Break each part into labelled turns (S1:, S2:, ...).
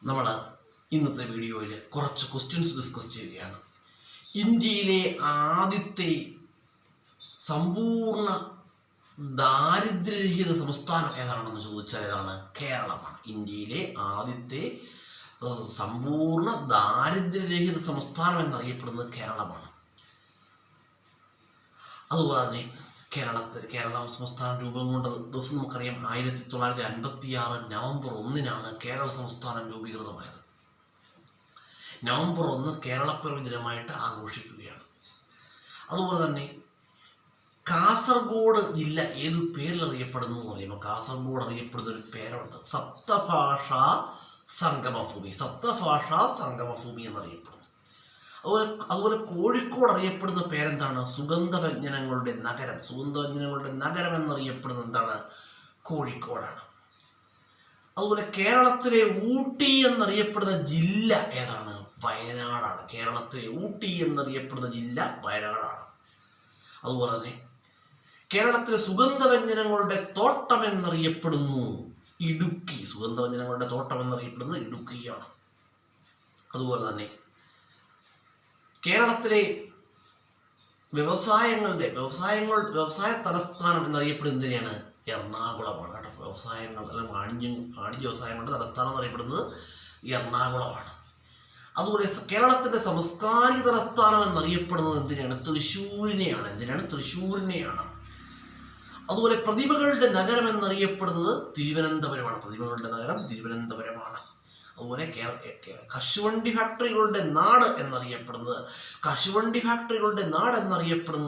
S1: നമ്മൾ ഇന്നത്തെ വീഡിയോയിൽ കുറച്ച് ക്വസ്റ്റ്യൻസ് ഡിസ്കസ് ചെയ്യുകയാണ്. ഇന്ത്യയിലെ ആദ്യത്തെ സമ്പൂർണ്ണ ദാരിദ്ര്യരഹിത സംസ്ഥാനം ഏതാണെന്ന് ചോദിച്ചാൽ ഏതാണ്? കേരളമാണ്. ഇന്ത്യയിലെ ആദ്യത്തെ സമ്പൂർണ്ണ ദാരിദ്ര്യരഹിത സംസ്ഥാനം എന്നറിയപ്പെടുന്നത് കേരളമാണ്. അതുപോലെ തന്നെ കേരളം സംസ്ഥാനം രൂപം കൊണ്ട ദിവസം നമുക്കറിയാം 1956 നവംബർ 1 കേരള സംസ്ഥാനം രൂപീകൃതമായത്. നവംബർ 1 കേരളപ്പിറവി ദിനമായിട്ട് ആഘോഷിക്കുകയാണ്. അതുപോലെ തന്നെ കാസർഗോഡ് ജില്ല ഏത് പേരിൽ അറിയപ്പെടുന്നു എന്ന് പറയുമ്പോൾ കാസർഗോഡ് അറിയപ്പെടുന്ന ഒരു പേരുണ്ട്, സപ്തഭാഷാ സംഗമഭൂമി. സപ്തഭാഷാ സംഗമഭൂമി എന്നറിയപ്പെടുന്നു. അതുപോലെ കോഴിക്കോട് അറിയപ്പെടുന്ന പേരെന്താണ്? സുഗന്ധവ്യഞ്ജനങ്ങളുടെ നഗരം. സുഗന്ധവ്യഞ്ജനങ്ങളുടെ നഗരം എന്നറിയപ്പെടുന്നത് എന്താണ്? കോഴിക്കോടാണ്. അതുപോലെ കേരളത്തിലെ ഊട്ടി എന്നറിയപ്പെടുന്ന ജില്ല ഏതാണ്? വയനാടാണ്. കേരളത്തിലെ ഊട്ടി എന്നറിയപ്പെടുന്ന ജില്ല വയനാടാണ്. അതുപോലെ തന്നെ കേരളത്തിലെ സുഗന്ധവ്യഞ്ജനങ്ങളുടെ തോട്ടം എന്നറിയപ്പെടുന്നു ഇടുക്കി. സുഗന്ധവ്യഞ്ജനങ്ങളുടെ തോട്ടം എന്നറിയപ്പെടുന്നത് ഇടുക്കിയാണ്. അതുപോലെ തന്നെ കേരളത്തിലെ വ്യവസായ തലസ്ഥാനം എന്നറിയപ്പെടുന്നത് എന്തിനാണ്? എറണാകുളമാണ്. വ്യവസായങ്ങൾ അല്ലെങ്കിൽ വാണിജ്യ വ്യവസായങ്ങളുടെ തലസ്ഥാനം എന്നറിയപ്പെടുന്നത് എറണാകുളമാണ്. അതുപോലെ കേരളത്തിൻ്റെ സാംസ്കാരിക തലസ്ഥാനം എന്നറിയപ്പെടുന്നത് എന്തിനാണ്? തൃശ്ശൂരിനെയാണ്. തൃശ്ശൂരിനെയാണ്. അതുപോലെ പ്രതിഭകളുടെ നഗരം എന്നറിയപ്പെടുന്നത് തിരുവനന്തപുരമാണ്. പ്രതിഭകളുടെ നഗരം തിരുവനന്തപുരമാണ്. അതുപോലെ കശുവണ്ടി ഫാക്ടറികളുടെ നാട് എന്നറിയപ്പെടുന്നത്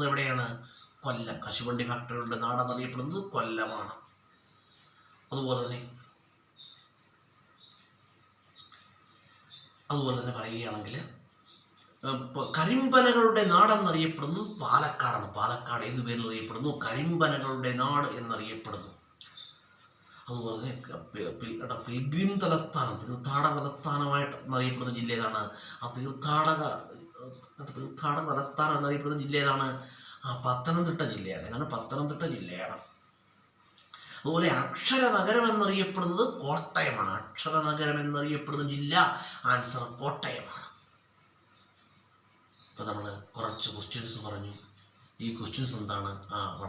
S1: എവിടെയാണ്? കൊല്ലം. കശുവണ്ടി ഫാക്ടറികളുടെ നാട് എന്നറിയപ്പെടുന്നത് കൊല്ലമാണ്. അതുപോലെ തന്നെ പറയുകയാണെങ്കിൽ കരിമ്പനകളുടെ നാടെന്നറിയപ്പെടുന്നത് പാലക്കാടാണ്. പാലക്കാട് ഏതു പേരിൽ അറിയപ്പെടുന്നു? കരിമ്പനകളുടെ നാട് എന്നറിയപ്പെടുന്നു. അതുപോലെ തന്നെ പിൽഗ്രിം തലസ്ഥാനം, തീർത്ഥാടക തലസ്ഥാനമായിട്ട് എന്നറിയപ്പെടുന്ന ജില്ല ഏതാണ്? ആ തീർത്ഥാടക തലസ്ഥാനം എന്നറിയപ്പെടുന്ന ജില്ല ഏതാണ്? പത്തനംതിട്ട ജില്ലയാണ്. പത്തനംതിട്ട ജില്ലയാണ്. അതുപോലെ അക്ഷര നഗരം എന്നറിയപ്പെടുന്നത് കോട്ടയമാണ്. അക്ഷര നഗരം എന്നറിയപ്പെടുന്ന ജില്ല ആൻസർ കോട്ടയമാണ്. അപ്പോൾ നമ്മൾ കുറച്ച് ക്വസ്റ്റ്യൻസ് പറഞ്ഞു. ഈ ക്വസ്റ്റ്യൻസ് എന്താണ്?